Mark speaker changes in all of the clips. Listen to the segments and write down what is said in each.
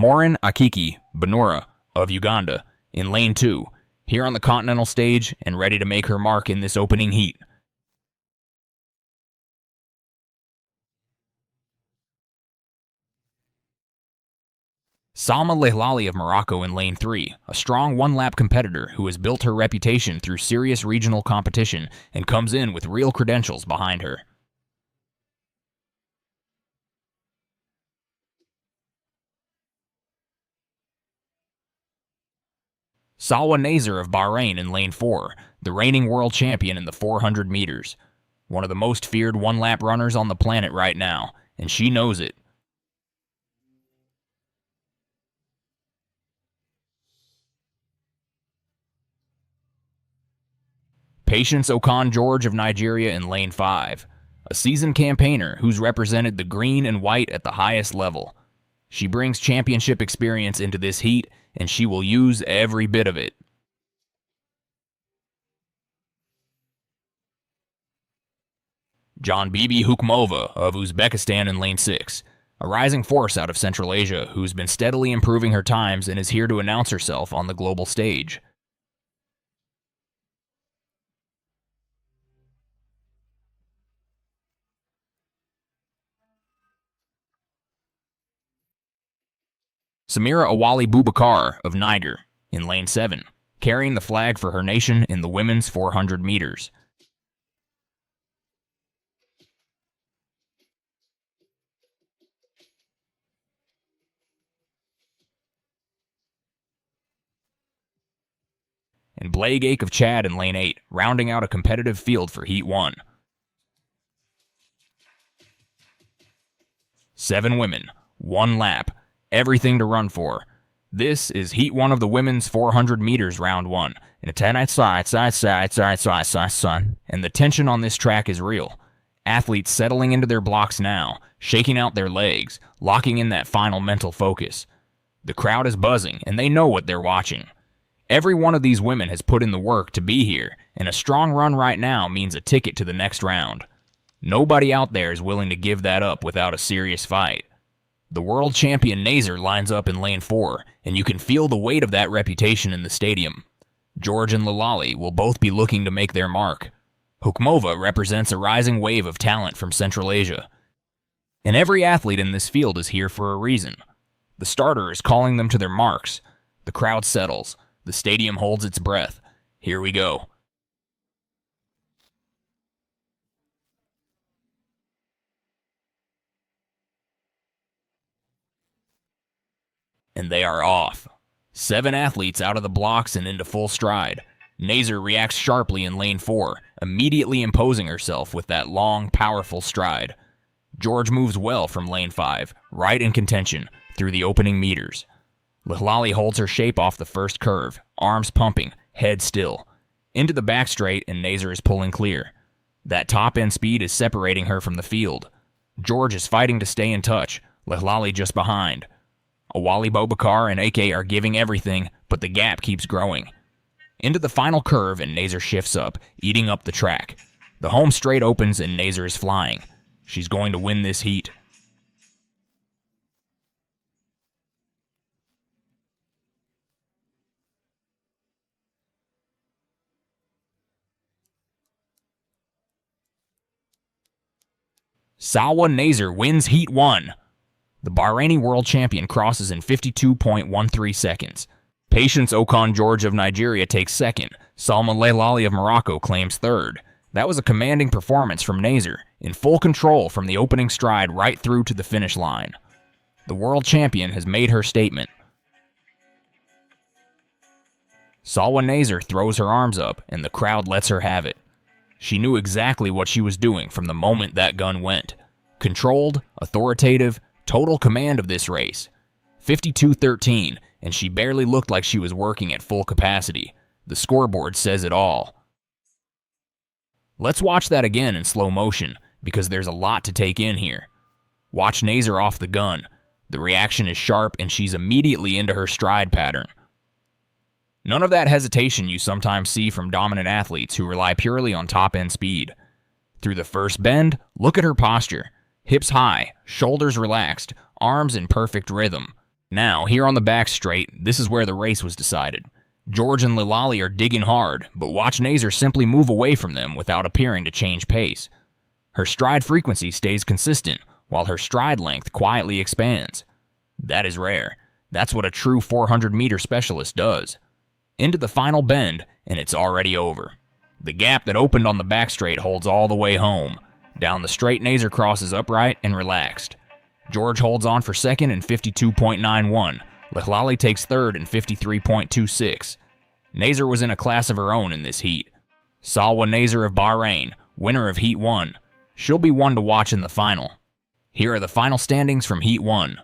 Speaker 1: Morin Akiki Benora of Uganda in lane 2, here on the continental stage and ready to make her mark in this opening heat. Salma Lehlali of Morocco in lane 3, a strong one-lap competitor who has built her reputation through serious regional competition and comes in with real credentials behind her. Salwa Naser of Bahrain in lane 4, the reigning world champion in the 400 meters. One of the most feared one-lap runners on the planet right now, and she knows it. Patience Okon George of Nigeria in lane 5, a seasoned campaigner who's represented the green and white at the highest level. She brings championship experience into this heat, and she will use every bit of it. Janbibi Hukmova of Uzbekistan in lane 6, a rising force out of Central Asia who's been steadily improving her times and is here to announce herself on the global stage. Samira Awali Bubakar of Niger in lane 7, carrying the flag for her nation in the women's 400 meters. And Blake Ake of Chad in lane 8, rounding out a competitive field for Heat 1. 7 women, 1 lap, everything to run for. This is Heat 1 of the women's 400 meters round 1. And the tension on this track is real. Athletes settling into their blocks now, shaking out their legs, locking in that final mental focus. The crowd is buzzing, and they know what they're watching. Every one of these women has put in the work to be here, and a strong run right now means a ticket to the next round. Nobody out there is willing to give that up without a serious fight. The world champion Naser lines up in lane 4, and you can feel the weight of that reputation in the stadium. George and Lehlali will both be looking to make their mark. Hukmova represents a rising wave of talent from Central Asia. And every athlete in this field is here for a reason. The starter is calling them to their marks. The crowd settles. The stadium holds its breath. Here we go. And they are off. 7 athletes out of the blocks and into full stride. Naser reacts sharply in lane 4, immediately imposing herself with that long, powerful stride. George moves well from lane 5, right in contention, through the opening meters. Lehlali holds her shape off the first curve, arms pumping, head still. Into the back straight, and Naser is pulling clear. That top-end speed is separating her from the field. George is fighting to stay in touch, Lehlali just behind. Awali Bobakar and Ake are giving everything, but the gap keeps growing. Into the final curve, and Naser shifts up, eating up the track. The home straight opens, and Naser is flying. She's going to win this heat. Salwa Naser wins Heat 1. The Bahraini world champion crosses in 52.13 seconds. Patience Okon George of Nigeria takes second. Salma Lehlali of Morocco claims third. That was a commanding performance from Naser, in full control from the opening stride right through to the finish line. The world champion has made her statement. Salwa Naser throws her arms up, and the crowd lets her have it. She knew exactly what she was doing from the moment that gun went. Controlled, authoritative, total command of this race. 52.13, and she barely looked like she was working at full capacity. The scoreboard says it all. Let's watch that again in slow motion, because there's a lot to take in here. Watch Naser off the gun. The reaction is sharp, and she's immediately into her stride pattern. None of that hesitation you sometimes see from dominant athletes who rely purely on top-end speed. Through the first bend, look at her posture. Hips high, shoulders relaxed, arms in perfect rhythm. Now, here on the back straight, this is where the race was decided. George and Lilali are digging hard, but watch Naser simply move away from them without appearing to change pace. Her stride frequency stays consistent, while her stride length quietly expands. That is rare. That's what a true 400-meter specialist does. Into the final bend, and it's already over. The gap that opened on the back straight holds all the way home. Down the straight, Naser crosses upright and relaxed. George holds on for second in 52.91. Lilali takes third in 53.26. Naser was in a class of her own in this heat. Salwa Naser of Bahrain, winner of Heat 1. She'll be one to watch in the final. Here are the final standings from Heat 1.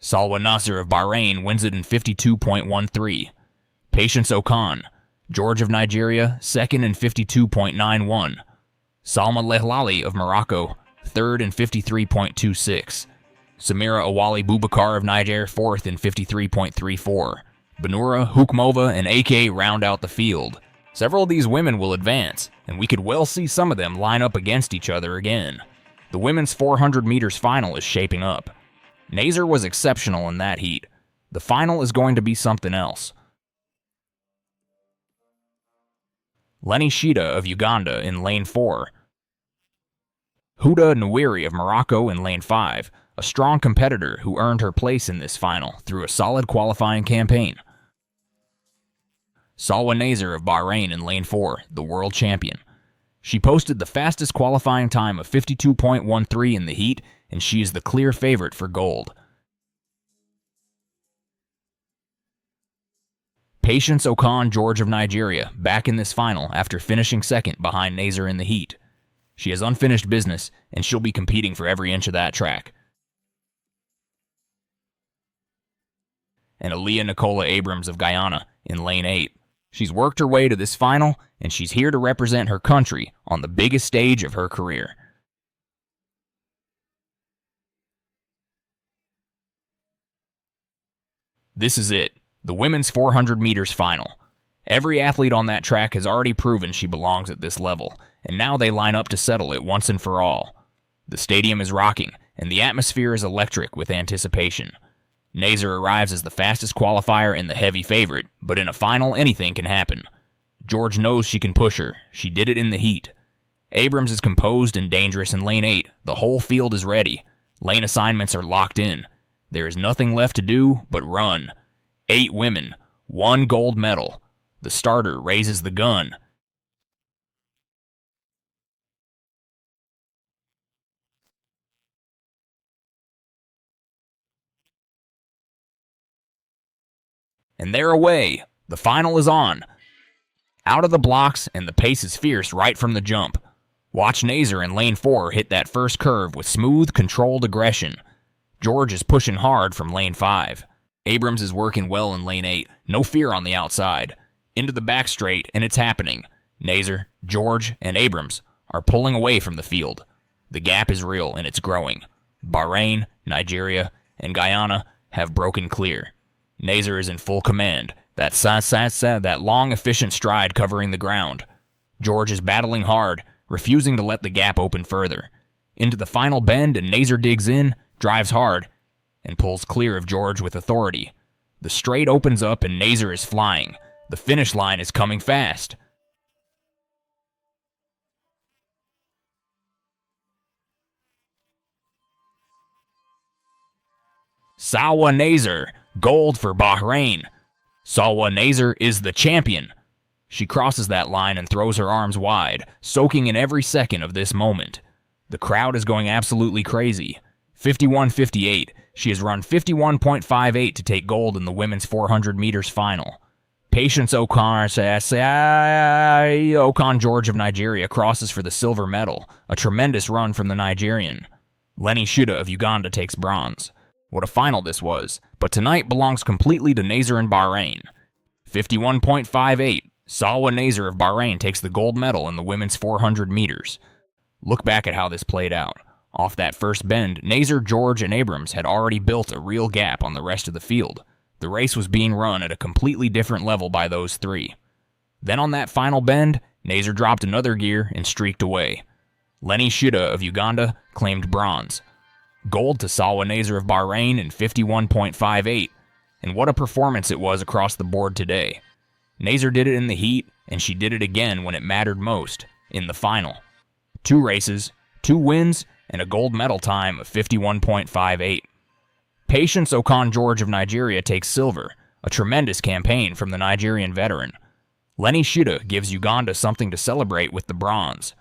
Speaker 1: Salwa Naser of Bahrain wins it in 52.13. Patience Okon, George of Nigeria, second in 52.91. Salma Lilali of Morocco, third in 53.26. Samira Awali Bubakar of Niger, fourth in 53.34. Benura, Hukmova, and AK round out the field. Several of these women will advance, and we could well see some of them line up against each other again. The women's 400 meters final is shaping up. Naser was exceptional in that heat. The final is going to be something else. Lenny Shida of Uganda in lane 4. Huda Nwiri of Morocco in lane 5, a strong competitor who earned her place in this final through a solid qualifying campaign. Salwa Naser of Bahrain in lane 4, the world champion. She posted the fastest qualifying time of 52.13 in the heat, and she is the clear favorite for gold. Patience Okon George of Nigeria back in this final after finishing second behind Naser in the heat. She has unfinished business, and she'll be competing for every inch of that track. And Aliyah Abrams of Guyana in lane 8. She's worked her way to this final, and she's here to represent her country on the biggest stage of her career. This is it, the women's 400 meters final. Every athlete on that track has already proven she belongs at this level, and now they line up to settle it once and for all. The stadium is rocking, and the atmosphere is electric with anticipation. Naser arrives as the fastest qualifier and the heavy favorite, but in a final, anything can happen. George knows she can push her. She did it in the heat. Abrams is composed and dangerous in lane 8. The whole field is ready. Lane assignments are locked in. There is nothing left to do but run. 8 women, 1 gold medal. The starter raises the gun. And they're away. The final is on. Out of the blocks, and the pace is fierce right from the jump. Watch Naser in lane 4 hit that first curve with smooth, controlled aggression. George is pushing hard from lane 5. Abrams is working well in lane 8. No fear on the outside. Into the back straight, and it's happening. Naser, George, and Abrams are pulling away from the field. The gap is real, and it's growing. Bahrain, Nigeria, and Guyana have broken clear. Naser is in full command. That long, efficient stride covering the ground. George is battling hard, refusing to let the gap open further. Into the final bend, and Naser digs in, drives hard, and pulls clear of George with authority. The straight opens up, and Naser is flying. The finish line is coming fast. Salwa Naser, gold for Bahrain. Salwa Naser is the champion. She crosses that line and throws her arms wide, soaking in every second of this moment. The crowd is going absolutely crazy. 51.58. She has run 51.58 to take gold in the women's 400 meters final. Patience Okon George of Nigeria crosses for the silver medal. A tremendous run from the Nigerian. Lenny Shida of Uganda takes bronze. What a final this was, but tonight belongs completely to Naser and Bahrain. 51.58. Salwa Naser of Bahrain takes the gold medal in the women's 400 meters. Look back at how this played out. Off that first bend, Naser, George, and Abrams had already built a real gap on the rest of the field. The race was being run at a completely different level by those three. Then on that final bend, Naser dropped another gear and streaked away. Lenny Shida of Uganda claimed bronze. Gold to Salwa Naser of Bahrain in 51.58. and what a performance it was across the board today. Naser did it in the heat, and she did it again when it mattered most, in the final. 2 races, 2 wins, and a gold medal time of 51.58. Patience Okon George of Nigeria takes silver, a tremendous campaign from the Nigerian veteran. Lenny Shida gives Uganda something to celebrate with the bronze.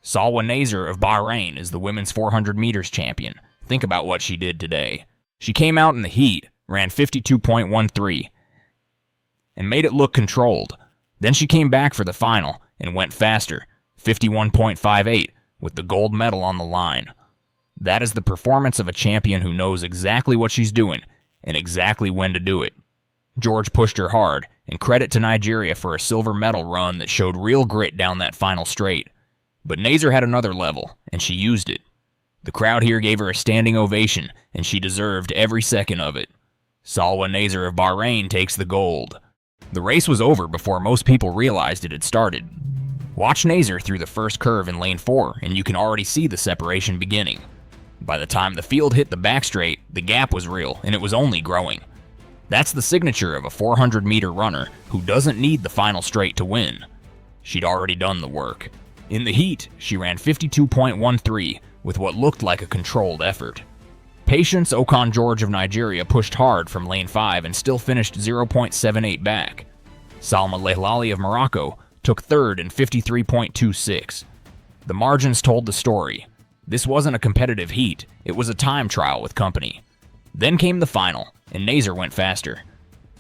Speaker 1: Salwa Naser of Bahrain is the women's 400 meters champion. Think about what she did today. She came out in the heat, ran 52.13, and made it look controlled. Then she came back for the final and went faster, 51.58, with the gold medal on the line. That is the performance of a champion who knows exactly what she's doing and exactly when to do it. George pushed her hard, and credit to Nigeria for a silver medal run that showed real grit down that final straight. But Naser had another level, and she used it. The crowd here gave her a standing ovation, and she deserved every second of it. Salwa Naser of Bahrain takes the gold. The race was over before most people realized it had started. Watch Naser through the first curve in lane 4, and you can already see the separation beginning. By the time the field hit the back straight, the gap was real, and it was only growing. That's the signature of a 400-meter runner who doesn't need the final straight to win. She'd already done the work. In the heat, she ran 52.13 with what looked like a controlled effort. Patience Okon George of Nigeria pushed hard from lane 5 and still finished 0.78 back. Salma Lehlali of Morocco took third in 53.26. The margins told the story. This wasn't a competitive heat, it was a time trial with company. Then came the final, and Naser went faster.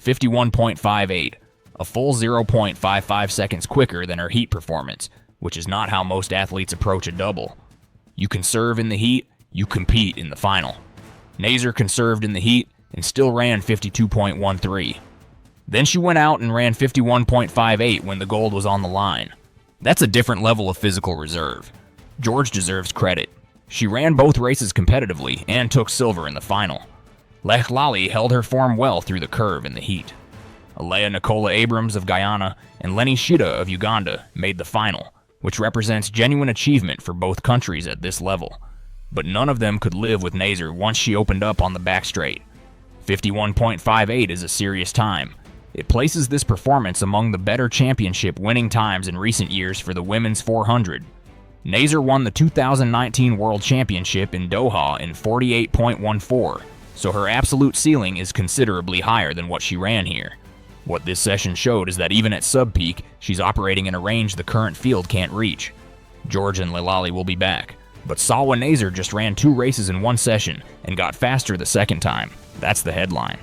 Speaker 1: 51.58, a full 0.55 seconds quicker than her heat performance, which is not how most athletes approach a double. You conserve in the heat, you compete in the final. Naser conserved in the heat and still ran 52.13. Then she went out and ran 51.58 when the gold was on the line. That's a different level of physical reserve. George deserves credit. She ran both races competitively and took silver in the final. Lehlali held her form well through the curve in the heat. Aliyah Abrams of Guyana and Lenny Shida of Uganda made the final, which represents genuine achievement for both countries at this level. But none of them could live with Naser once she opened up on the back straight. 51.58 is a serious time. It places this performance among the better championship winning times in recent years for the women's 400. Naser won the 2019 World Championship in Doha in 48.14, so her absolute ceiling is considerably higher than what she ran here. What this session showed is that even at sub-peak, she's operating in a range the current field can't reach. George and Lehlali will be back, but Salwa Naser just ran 2 races in one session and got faster the second time. That's the headline.